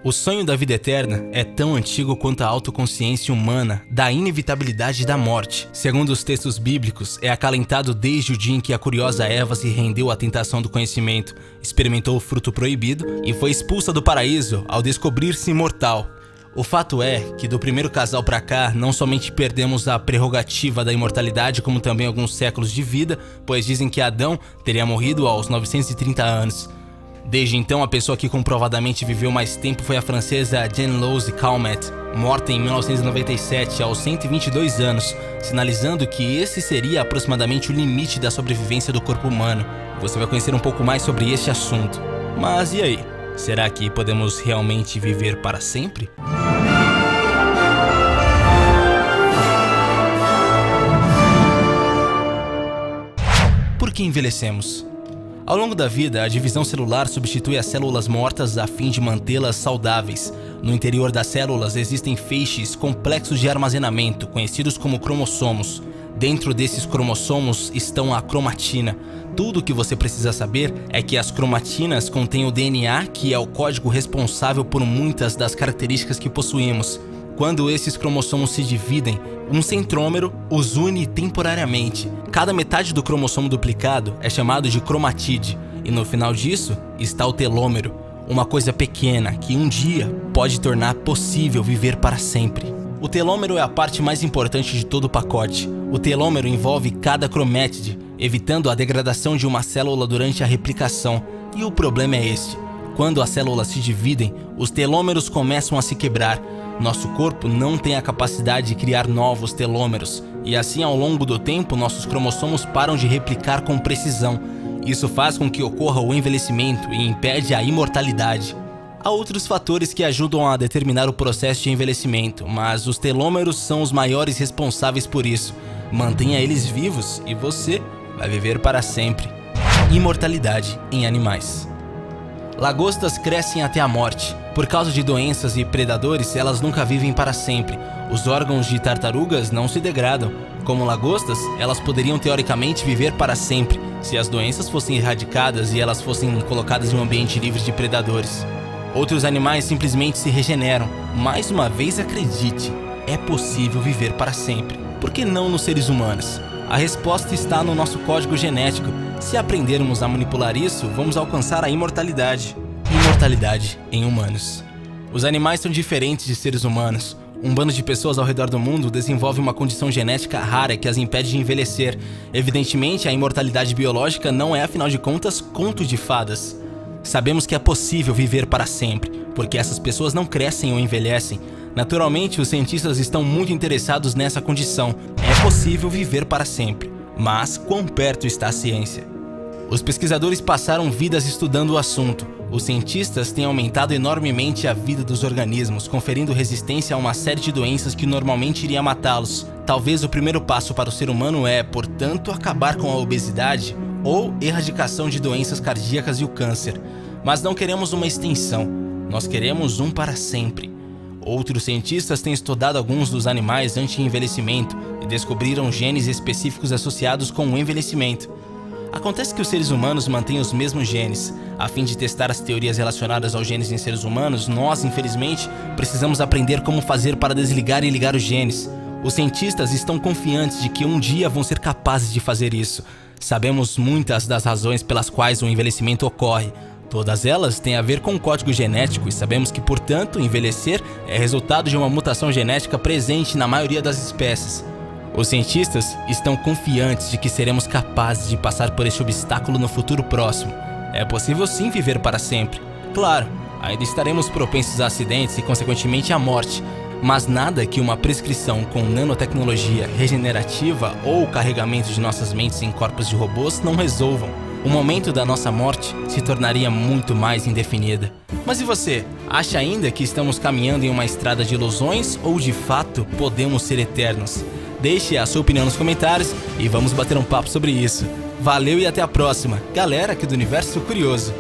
O sonho da vida eterna é tão antigo quanto a autoconsciência humana da inevitabilidade da morte. Segundo os textos bíblicos, é acalentado desde o dia em que a curiosa Eva se rendeu à tentação do conhecimento, experimentou o fruto proibido e foi expulsa do paraíso ao descobrir-se imortal. O fato é que do primeiro casal pra cá, não somente perdemos a prerrogativa da imortalidade, como também alguns séculos de vida, pois dizem que Adão teria morrido aos 930 anos. Desde então, a pessoa que comprovadamente viveu mais tempo foi a francesa Jeanne Louise Calment, morta em 1997 aos 122 anos, sinalizando que esse seria aproximadamente o limite da sobrevivência do corpo humano. Você vai conhecer um pouco mais sobre esse assunto. Mas e aí? Será que podemos realmente viver para sempre? Por que envelhecemos? Ao longo da vida, a divisão celular substitui as células mortas a fim de mantê-las saudáveis. No interior das células existem feixes complexos de armazenamento, conhecidos como cromossomos. Dentro desses cromossomos estão a cromatina. Tudo o que você precisa saber é que as cromatinas contêm o DNA, que é o código responsável por muitas das características que possuímos. Quando esses cromossomos se dividem, um centrômero os une temporariamente. Cada metade do cromossomo duplicado é chamado de cromatíde, e no final disso está o telômero, uma coisa pequena que um dia pode tornar possível viver para sempre. O telômero é a parte mais importante de todo o pacote. O telômero envolve cada crométide, evitando a degradação de uma célula durante a replicação. E o problema é este: quando as células se dividem, os telômeros começam a se quebrar. Nosso corpo não tem a capacidade de criar novos telômeros, e assim ao longo do tempo nossos cromossomos param de replicar com precisão. Isso faz com que ocorra o envelhecimento e impede a imortalidade. Há outros fatores que ajudam a determinar o processo de envelhecimento, mas os telômeros são os maiores responsáveis por isso. Mantenha eles vivos e você vai viver para sempre. Imortalidade em animais. Lagostas crescem até a morte. Por causa de doenças e predadores, elas nunca vivem para sempre. Os órgãos de tartarugas não se degradam. Como lagostas, elas poderiam teoricamente viver para sempre, se as doenças fossem erradicadas e elas fossem colocadas em um ambiente livre de predadores. Outros animais simplesmente se regeneram. Mais uma vez, acredite, é possível viver para sempre. Por que não nos seres humanos? A resposta está no nosso código genético. Se aprendermos a manipular isso, vamos alcançar a imortalidade. Imortalidade em humanos. Os animais são diferentes de seres humanos. Um bando de pessoas ao redor do mundo desenvolve uma condição genética rara que as impede de envelhecer. Evidentemente, a imortalidade biológica não é, afinal de contas, conto de fadas. Sabemos que é possível viver para sempre, porque essas pessoas não crescem ou envelhecem. Naturalmente, os cientistas estão muito interessados nessa condição. É possível viver para sempre. Mas quão perto está a ciência? Os pesquisadores passaram vidas estudando o assunto. Os cientistas têm aumentado enormemente a vida dos organismos, conferindo resistência a uma série de doenças que normalmente iria matá-los. Talvez o primeiro passo para o ser humano é, portanto, acabar com a obesidade ou erradicação de doenças cardíacas e o câncer. Mas não queremos uma extensão, nós queremos um para sempre. Outros cientistas têm estudado alguns dos animais anti-envelhecimento e descobriram genes específicos associados com o envelhecimento. Acontece que os seres humanos mantêm os mesmos genes. A fim de testar as teorias relacionadas aos genes em seres humanos, nós, infelizmente, precisamos aprender como fazer para desligar e ligar os genes. Os cientistas estão confiantes de que um dia vão ser capazes de fazer isso. Sabemos muitas das razões pelas quais o envelhecimento ocorre. Todas elas têm a ver com o código genético e sabemos que, portanto, envelhecer é resultado de uma mutação genética presente na maioria das espécies. Os cientistas estão confiantes de que seremos capazes de passar por este obstáculo no futuro próximo. É possível sim viver para sempre. Claro, ainda estaremos propensos a acidentes e, consequentemente, à morte, mas nada que uma prescrição com nanotecnologia regenerativa ou o carregamento de nossas mentes em corpos de robôs não resolvam. O momento da nossa morte se tornaria muito mais indefinida. Mas e você? Acha ainda que estamos caminhando em uma estrada de ilusões ou de fato podemos ser eternos? Deixe a sua opinião nos comentários e vamos bater um papo sobre isso. Valeu e até a próxima, galera aqui do Universo Curioso.